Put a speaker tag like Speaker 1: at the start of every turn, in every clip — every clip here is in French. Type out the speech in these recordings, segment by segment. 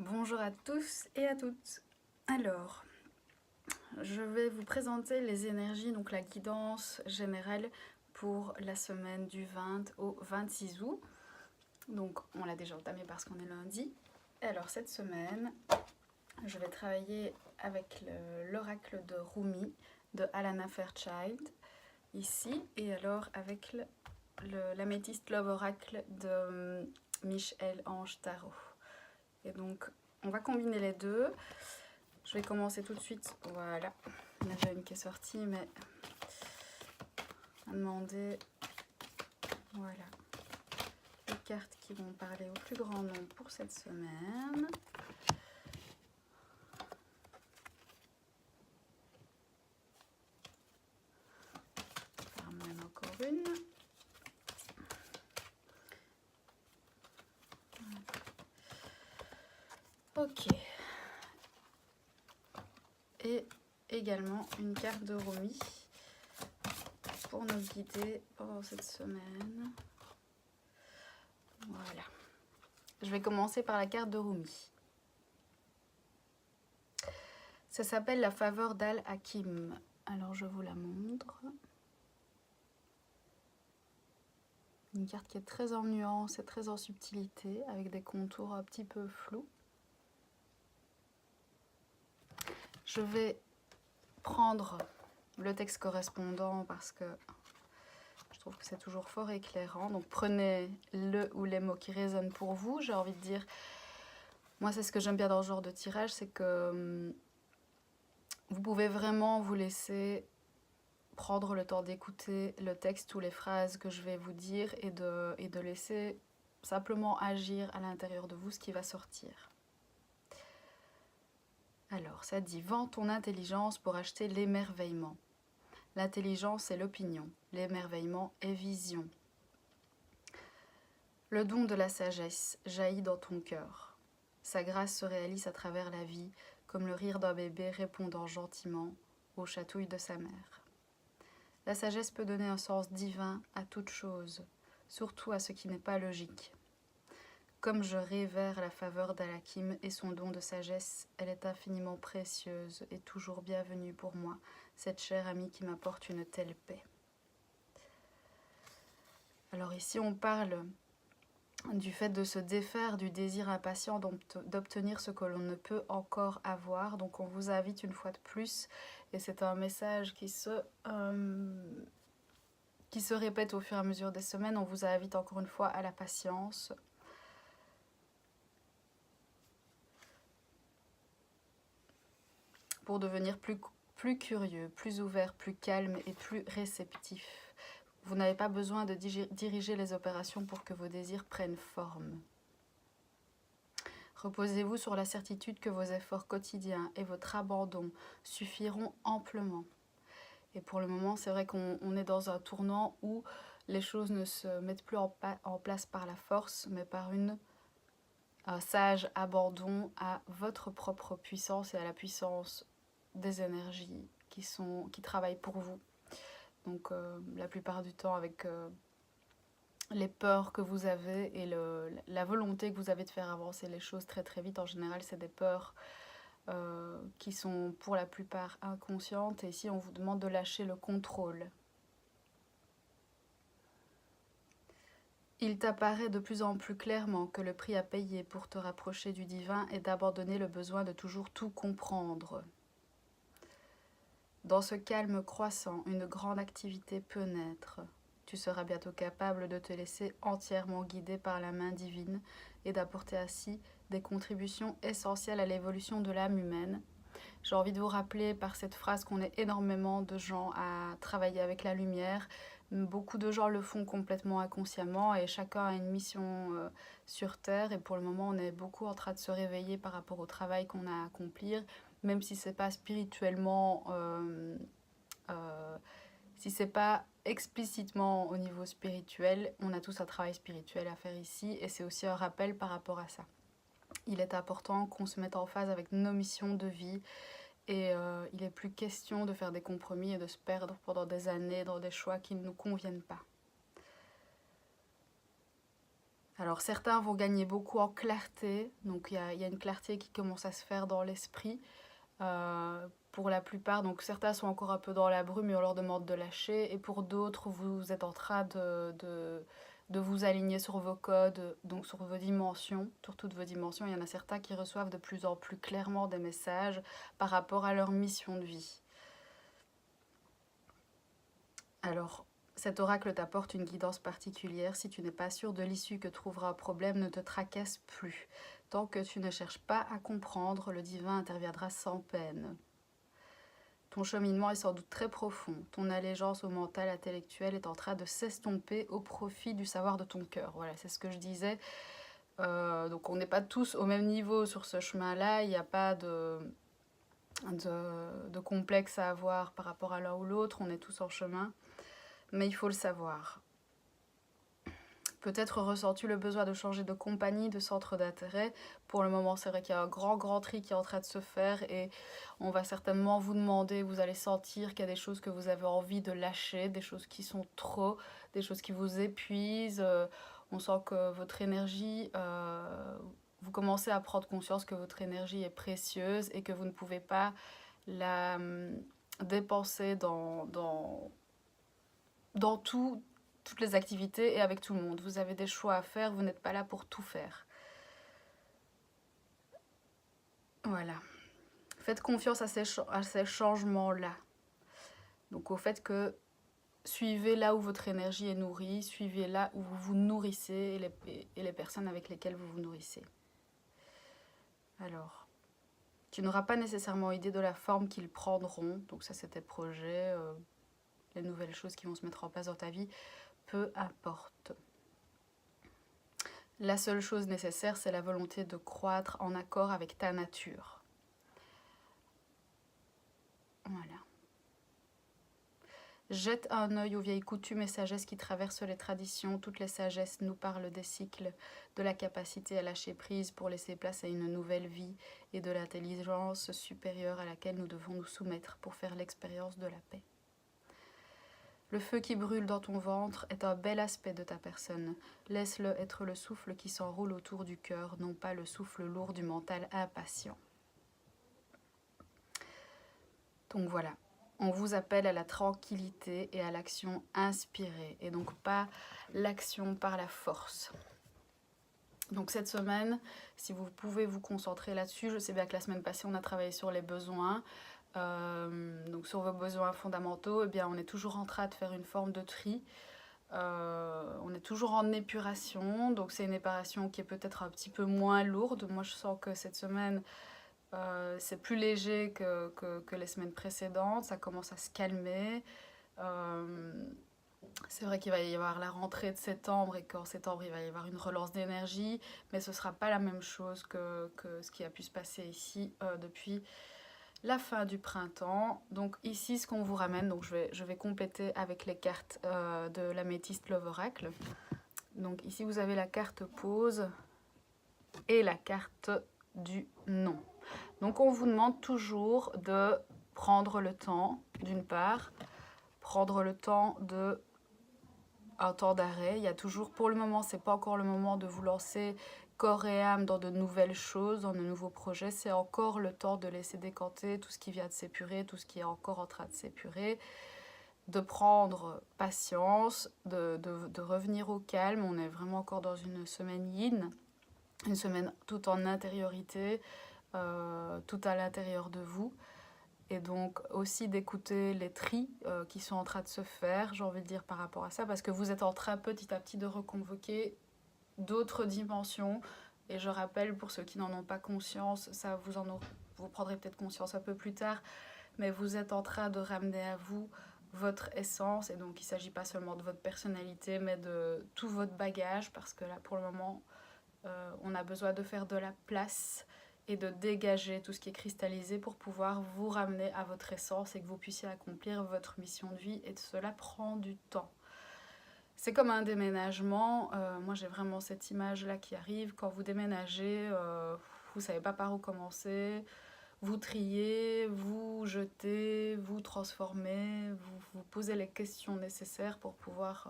Speaker 1: Bonjour à tous et à toutes. Alors, je vais vous présenter les énergies, donc la guidance générale pour la semaine du 20 au 26 août. Donc, on l'a déjà entamé parce qu'on est lundi. Alors, cette semaine, je vais travailler avec l'oracle de Rumi de Alana Fairchild, ici, et alors avec l'améthyste Love Oracle de Michel Ange Tarot. Et donc, on va combiner les deux. Je vais commencer tout de suite. Voilà, il y en a déjà une qui est sortie, mais on a demandé, voilà, les cartes qui vont parler au plus grand nombre pour cette semaine. Faire même encore une. Ok. Et également une carte de Rumi pour nous guider pendant cette semaine. Voilà. Je vais commencer par la carte de Rumi. Ça s'appelle la faveur d'Al-Hakim. Alors je vous la montre. Une carte qui est très en nuances et très en subtilité, avec des contours un petit peu flous. Je vais prendre le texte correspondant parce que je trouve que c'est toujours fort éclairant. Donc prenez le ou les mots qui résonnent pour vous. J'ai envie de dire, moi c'est ce que j'aime bien dans ce genre de tirage, c'est que vous pouvez vraiment vous laisser prendre le temps d'écouter le texte ou les phrases que je vais vous dire et de laisser simplement agir à l'intérieur de vous ce qui va sortir. Alors, ça dit « Vends ton intelligence pour acheter l'émerveillement ». L'intelligence est l'opinion, l'émerveillement est vision. Le don de la sagesse jaillit dans ton cœur. Sa grâce se réalise à travers la vie, comme le rire d'un bébé répondant gentiment aux chatouilles de sa mère. La sagesse peut donner un sens divin à toute chose, surtout à ce qui n'est pas logique. Comme je révère la faveur d'Al-Hakim et son don de sagesse, elle est infiniment précieuse et toujours bienvenue pour moi, cette chère amie qui m'apporte une telle paix. Alors ici on parle du fait de se défaire du désir impatient d'obtenir ce que l'on ne peut encore avoir. Donc on vous invite une fois de plus, et c'est un message qui se répète au fur et à mesure des semaines, on vous invite encore une fois à la patience. Pour devenir plus curieux, plus ouvert, plus calme et plus réceptif. Vous n'avez pas besoin de diriger les opérations pour que vos désirs prennent forme. Reposez-vous sur la certitude que vos efforts quotidiens et votre abandon suffiront amplement. Et pour le moment, c'est vrai qu'on est dans un tournant où les choses ne se mettent plus en place par la force, mais par un sage abandon à votre propre puissance et à la puissance des énergies qui travaillent pour vous. Donc la plupart du temps avec les peurs que vous avez et la volonté que vous avez de faire avancer les choses très très vite. En général, c'est des peurs qui sont pour la plupart inconscientes. Et ici, on vous demande de lâcher le contrôle. Il t'apparaît de plus en plus clairement que le prix à payer pour te rapprocher du divin est d'abandonner le besoin de toujours tout comprendre. Dans ce calme croissant, une grande activité peut naître. Tu seras bientôt capable de te laisser entièrement guider par la main divine et d'apporter ainsi des contributions essentielles à l'évolution de l'âme humaine. J'ai envie de vous rappeler par cette phrase qu'on est énormément de gens à travailler avec la lumière. Beaucoup de gens le font complètement inconsciemment et chacun a une mission sur Terre. Et pour le moment, on est beaucoup en train de se réveiller par rapport au travail qu'on a à accomplir, même si c'est pas spirituellement, si c'est pas explicitement au niveau spirituel, on a tous un travail spirituel à faire ici et c'est aussi un rappel par rapport à ça. Il est important qu'on se mette en phase avec nos missions de vie et il n'est plus question de faire des compromis et de se perdre pendant des années dans des choix qui ne nous conviennent pas. Alors certains vont gagner beaucoup en clarté, donc il y a une clarté qui commence à se faire dans l'esprit. Pour la plupart, donc certains sont encore un peu dans la brume et on leur demande de lâcher, et pour d'autres, vous êtes en train de vous aligner sur vos codes, donc sur vos dimensions, sur toutes vos dimensions. Il y en a certains qui reçoivent de plus en plus clairement des messages par rapport à leur mission de vie. Alors, cet oracle t'apporte une guidance particulière. Si tu n'es pas sûr de l'issue que trouvera un problème, ne te tracasse plus. Tant que tu ne cherches pas à comprendre, le divin interviendra sans peine. Ton cheminement est sans doute très profond. Ton allégeance au mental intellectuel est en train de s'estomper au profit du savoir de ton cœur. Voilà, c'est ce que je disais. Donc on n'est pas tous au même niveau sur ce chemin-là. Il n'y a pas de complexe à avoir par rapport à l'un ou l'autre. On est tous en chemin. Mais il faut le savoir. Peut-être ressens-tu le besoin de changer de compagnie, de centre d'intérêt. Pour le moment, c'est vrai qu'il y a un grand tri qui est en train de se faire et on va certainement vous demander, vous allez sentir qu'il y a des choses que vous avez envie de lâcher, des choses qui sont trop, des choses qui vous épuisent. On sent que votre énergie, vous commencez à prendre conscience que votre énergie est précieuse et que vous ne pouvez pas la dépenser dans toutes les activités et avec tout le monde. Vous avez des choix à faire, vous n'êtes pas là pour tout faire. Voilà. Faites confiance à ces changements-là. Donc au fait que suivez là où votre énergie est nourrie, suivez là où vous vous nourrissez et les personnes avec lesquelles vous vous nourrissez. Alors, tu n'auras pas nécessairement idée de la forme qu'ils prendront. Donc ça, c'est tes projets, les nouvelles choses qui vont se mettre en place dans ta vie. Peu importe. La seule chose nécessaire, c'est la volonté de croître en accord avec ta nature. Voilà. Jette un œil aux vieilles coutumes et sagesses qui traversent les traditions. Toutes les sagesses nous parlent des cycles, de la capacité à lâcher prise pour laisser place à une nouvelle vie et de l'intelligence supérieure à laquelle nous devons nous soumettre pour faire l'expérience de la paix. Le feu qui brûle dans ton ventre est un bel aspect de ta personne. Laisse-le être le souffle qui s'enroule autour du cœur, non pas le souffle lourd du mental impatient. Donc voilà, on vous appelle à la tranquillité et à l'action inspirée, et donc pas l'action par la force. Donc cette semaine, si vous pouvez vous concentrer là-dessus, je sais bien que la semaine passée on a travaillé sur les besoins, donc sur vos besoins fondamentaux, eh bien on est toujours en train de faire une forme de tri. On est toujours en épuration, donc c'est une épuration qui est peut-être un petit peu moins lourde. Moi je sens que cette semaine c'est plus léger que les semaines précédentes, ça commence à se calmer. C'est vrai qu'il va y avoir la rentrée de septembre et qu'en septembre il va y avoir une relance d'énergie, mais ce ne sera pas la même chose que ce qui a pu se passer ici depuis la fin du printemps. Donc ici ce qu'on vous ramène, donc je vais compléter avec les cartes de l'améthyste Love Oracle. Donc ici vous avez la carte pause et la carte du non. Donc on vous demande toujours de prendre le temps, d'une part, prendre le temps de un temps d'arrêt. Il y a toujours, pour le moment, c'est pas encore le moment de vous lancer corps et âme dans de nouvelles choses, dans de nouveaux projets. C'est encore le temps de laisser décanter tout ce qui vient de s'épurer, tout ce qui est encore en train de s'épurer, de prendre patience, de revenir au calme. On est vraiment encore dans une semaine yin, une semaine tout en intériorité, tout à l'intérieur de vous. Et donc aussi d'écouter les tris qui sont en train de se faire, j'ai envie de dire par rapport à ça, parce que vous êtes en train petit à petit de reconvoquer d'autres dimensions. Et je rappelle, pour ceux qui n'en ont pas conscience, ça vous prendrez peut-être conscience un peu plus tard, mais vous êtes en train de ramener à vous votre essence. Et donc il ne s'agit pas seulement de votre personnalité, mais de tout votre bagage, parce que là pour le moment, on a besoin de faire de la place et de dégager tout ce qui est cristallisé pour pouvoir vous ramener à votre essence et que vous puissiez accomplir votre mission de vie. Et cela prend du temps. C'est comme un déménagement. Moi, j'ai vraiment cette image-là qui arrive. Quand vous déménagez, vous ne savez pas par où commencer. Vous triez, vous jetez, vous transformez, vous posez les questions nécessaires pour pouvoir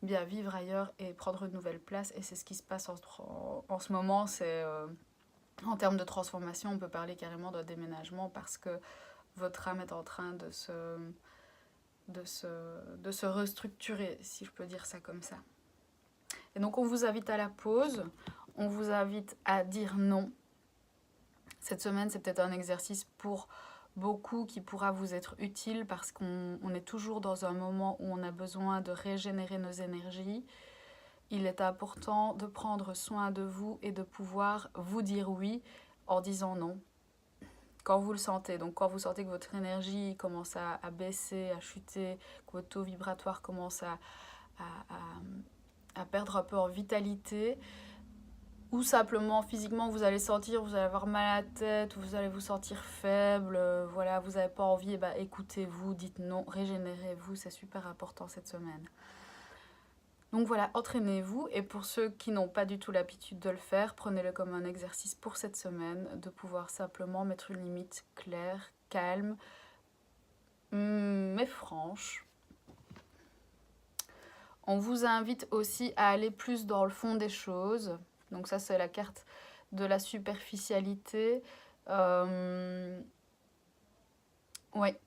Speaker 1: bien vivre ailleurs et prendre une nouvelle place. Et c'est ce qui se passe en ce moment. C'est en termes de transformation, on peut parler carrément d'un déménagement parce que votre âme est en train de se restructurer, si je peux dire ça comme ça. Et donc on vous invite à la pause, on vous invite à dire non. Cette semaine, c'est peut-être un exercice pour beaucoup qui pourra vous être utile parce qu'on est toujours dans un moment où on a besoin de régénérer nos énergies. Il est important de prendre soin de vous et de pouvoir vous dire oui en disant non quand vous le sentez. Donc quand vous sentez que votre énergie commence à baisser, à chuter, que votre taux vibratoire commence à perdre un peu en vitalité, ou simplement physiquement vous allez sentir, vous allez avoir mal à la tête, vous allez vous sentir faible, voilà, vous n'avez pas envie, écoutez-vous, dites non, régénérez-vous, c'est super important cette semaine. Donc voilà, entraînez-vous, et pour ceux qui n'ont pas du tout l'habitude de le faire, prenez-le comme un exercice pour cette semaine, de pouvoir simplement mettre une limite claire, calme, mais franche. On vous invite aussi à aller plus dans le fond des choses. Donc ça, c'est la carte de la superficialité. Ouais.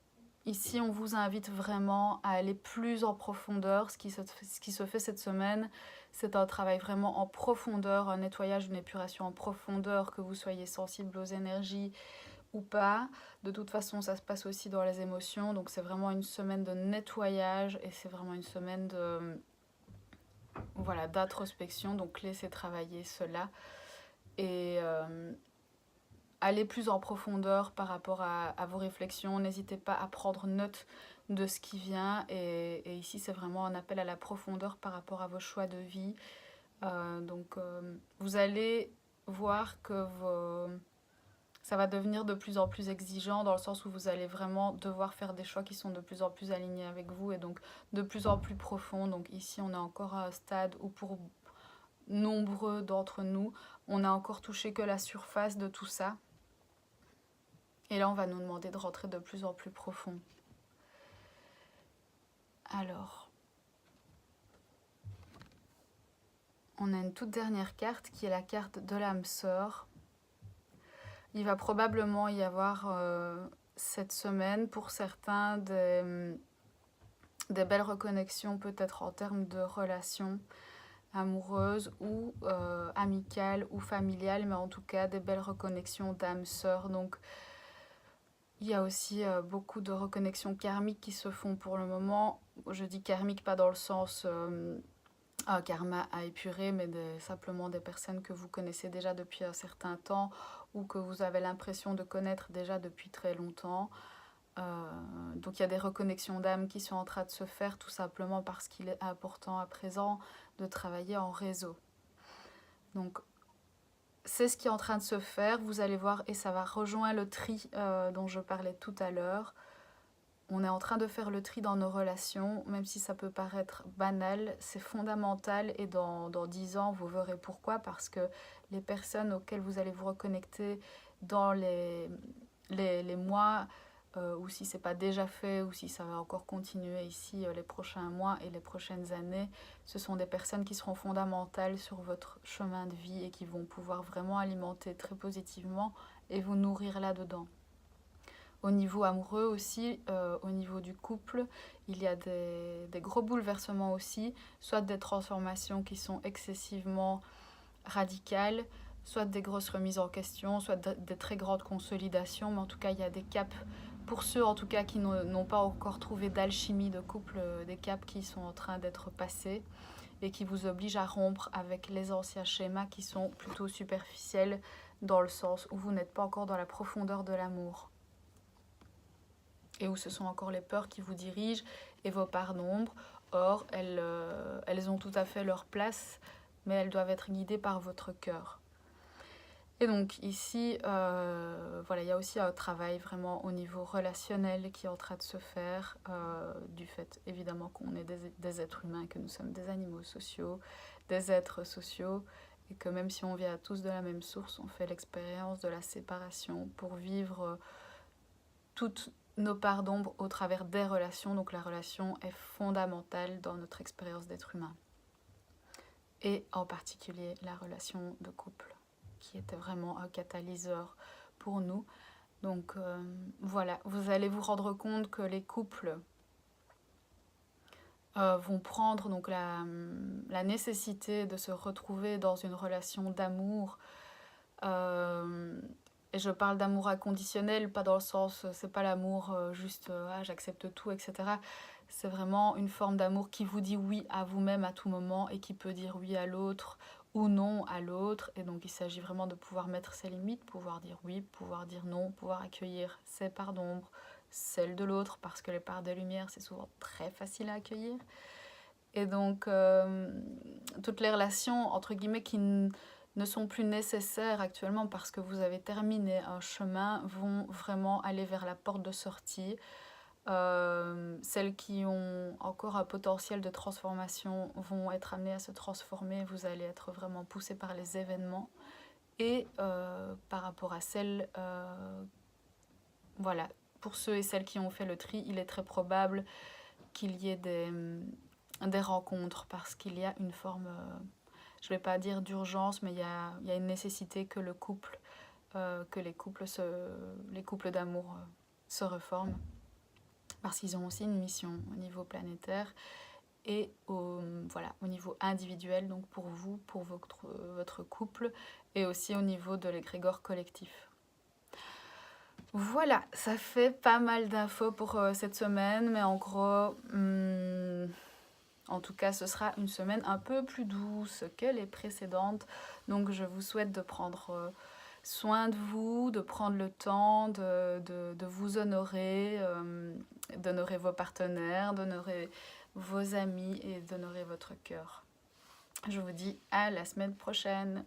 Speaker 1: Ici, on vous invite vraiment à aller plus en profondeur. Ce qui se fait cette semaine, c'est un travail vraiment en profondeur, un nettoyage, une épuration en profondeur, que vous soyez sensible aux énergies ou pas. De toute façon, ça se passe aussi dans les émotions. Donc c'est vraiment une semaine de nettoyage et c'est vraiment une semaine voilà, d'introspection. Donc laissez travailler cela et aller plus en profondeur par rapport à vos réflexions. N'hésitez pas à prendre note de ce qui vient et ici c'est vraiment un appel à la profondeur par rapport à vos choix de vie. Donc vous allez voir que ça va devenir de plus en plus exigeant dans le sens où vous allez vraiment devoir faire des choix qui sont de plus en plus alignés avec vous et donc de plus en plus profonds. Donc ici on est encore à un stade où pour nombreux d'entre nous, on n'a encore touché que la surface de tout ça. Et là, on va nous demander de rentrer de plus en plus profond. Alors, on a une toute dernière carte qui est la carte de l'âme sœur. Il va probablement y avoir cette semaine, pour certains, des belles reconnexions, peut-être en termes de relations amoureuses ou amicales ou familiales, mais en tout cas des belles reconnexions d'âme sœur. Donc, il y a aussi beaucoup de reconnexions karmiques qui se font pour le moment. Je dis karmique pas dans le sens un karma à épurer, mais simplement des personnes que vous connaissez déjà depuis un certain temps ou que vous avez l'impression de connaître déjà depuis très longtemps. Donc il y a des reconnexions d'âme qui sont en train de se faire tout simplement parce qu'il est important à présent de travailler en réseau. Donc c'est ce qui est en train de se faire, vous allez voir, et ça va rejoindre le tri dont je parlais tout à l'heure. On est en train de faire le tri dans nos relations, même si ça peut paraître banal, c'est fondamental et dans 10 ans, vous verrez pourquoi, parce que les personnes auxquelles vous allez vous reconnecter dans les mois, ou si ce n'est pas déjà fait, ou si ça va encore continuer ici les prochains mois et les prochaines années, ce sont des personnes qui seront fondamentales sur votre chemin de vie et qui vont pouvoir vraiment alimenter très positivement et vous nourrir là-dedans. Au niveau amoureux aussi, au niveau du couple, il y a des gros bouleversements aussi, soit des transformations qui sont excessivement radicales, soit des grosses remises en question, soit des très grandes consolidations, mais en tout cas il y a des caps, pour ceux en tout cas qui n'ont pas encore trouvé d'alchimie de couple, des caps qui sont en train d'être passés et qui vous obligent à rompre avec les anciens schémas qui sont plutôt superficiels dans le sens où vous n'êtes pas encore dans la profondeur de l'amour. Et où ce sont encore les peurs qui vous dirigent et vos parts d'ombre. Or, elles ont tout à fait leur place, mais elles doivent être guidées par votre cœur. Et donc ici, voilà, il y a aussi un travail vraiment au niveau relationnel qui est en train de se faire, du fait évidemment qu'on est des êtres humains, que nous sommes des animaux sociaux, des êtres sociaux, et que même si on vient tous de la même source, on fait l'expérience de la séparation pour vivre toutes nos parts d'ombre au travers des relations. Donc la relation est fondamentale dans notre expérience d'être humain. et en particulier la relation de couple, qui était vraiment un catalyseur pour nous. Donc voilà, vous allez vous rendre compte que les couples vont prendre donc la nécessité de se retrouver dans une relation d'amour. Et je parle d'amour inconditionnel, pas dans le sens, c'est pas l'amour juste ah, j'accepte tout, etc. C'est vraiment une forme d'amour qui vous dit oui à vous-même à tout moment et qui peut dire oui à l'autre ou non à l'autre. Et donc il s'agit vraiment de pouvoir mettre ses limites, pouvoir dire oui, pouvoir dire non, pouvoir accueillir ses parts d'ombre, celles de l'autre, parce que les parts de lumière, c'est souvent très facile à accueillir. Et donc, toutes les relations, entre guillemets, qui ne sont plus nécessaires actuellement parce que vous avez terminé un chemin, vont vraiment aller vers la porte de sortie. Celles qui ont encore un potentiel de transformation vont être amenées à se transformer. Vous allez être vraiment poussé par les événements. Et par rapport à celles, voilà, pour ceux et celles qui ont fait le tri, il est très probable qu'il y ait des rencontres parce qu'il y a une forme, je ne vais pas dire d'urgence, mais il y a une nécessité que que les couples d'amour se reforment parce qu'ils ont aussi une mission au niveau planétaire et voilà, au niveau individuel, donc pour vous, pour votre couple et aussi au niveau de l'égrégore collectif. Voilà, ça fait pas mal d'infos pour cette semaine, mais en gros, en tout cas, ce sera une semaine un peu plus douce que les précédentes. Donc, je vous souhaite de prendre soin de vous, de prendre le temps de vous honorer, d'honorer vos partenaires, d'honorer vos amis et d'honorer votre cœur. Je vous dis à la semaine prochaine.